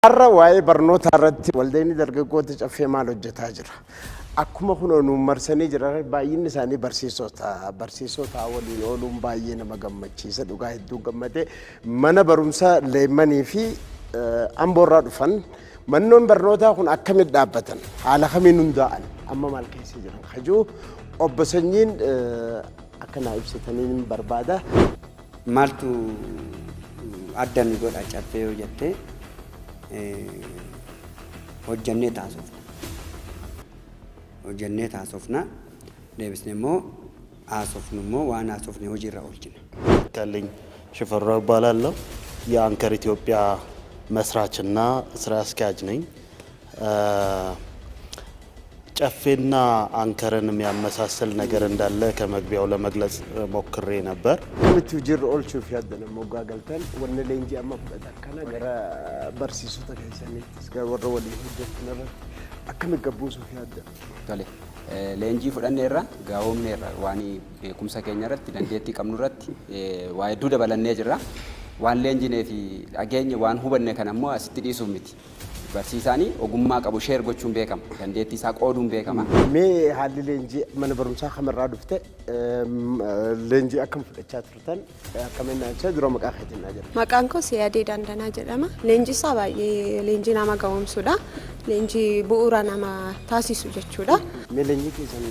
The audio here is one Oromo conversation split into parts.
Har'a waa'ee barnoota irratti waldeenii dargaggoota caffee maal hojjetaa jira. Akkuma kunuun marsanii jiran baay'inni isaanii barsiisota waliin ooluun baay'ee nama gammachiisa. Dhugaa hedduu gammadee mana barumsaa leemmanii fi amboorraa dhufan mannoon barnootaa kun akkamitti dhaabbatan haala kamiin hundaa'an amma maal keessa jiran kajuu obbo Sanyiin akkana ibsatanii barbaada. Maaltu addan godha caffee yoo jettee hojjannee taasofna deebisnee immoo haasofnu immoo waan haasofne hojiirra oolchina. ካለኝ ሽፈራው እባላለሁ የአንከር ኢትዮጵያ መስራችና ስራ አስኪያጅ ነኝ። ጨፌና አንከርን የሚያመሳስል ነገር እንዳለ ከመግቢያው ለመግለጽ ሞክሬ ነበር። ከምት ጅር ኦልቹ ፊያደነ ሞጋገልተን ወነለ እንጂ አመፈታ ከነገረ በርሲሱ ተከሰኒ እስከ ወረ ወሊ ሂደት ነረ አከም ገቡ ሶፊያደ ቶሌ ለእንጂ ፍዳኔራ ጋውምኔራ ዋኒ ኩምሳ ከኛረት ደንዴቲ ቀምኑረት ዋይ ዱደ በለኔ ጅራ ዋን ለእንጂ ነፊ አገኘ ዋን ሁበነ ከነሞ አስትዲሱ ሚቲ barsiisani ogummaa qabu sheer gochuun beekama dandeettii isaa qooduun beekama. Mee haalli leenjii mana barumsaa kamirraa dhufte leenjii akkam fudhachaa turtan akkamiin naacha dura maqaa keetiin jira. Maqaan koo Siyaadee Dandanaa jedhama. Leenjii isaa baay'ee leenjii nama ga'umsuudha. Leenjii bu'uura nama taasisu jechuudha. Mee leenjii keessan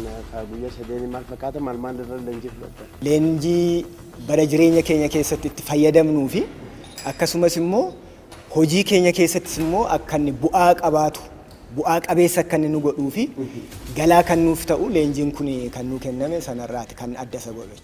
guyyaa sadeenii maal fakkaata maal irra leenjii fudhatta? Leenjii bara jireenya keenya keessatti itti fayyadamnuu fi akkasumas immoo hojii keenya keessattis immoo akka inni bu'aa qabaatu bu'aa qabeessa akka inni nu godhuu fi galaa kan nuuf ta'u leenjiin kun kan nu kenname sanarraati kan adda isa godhu.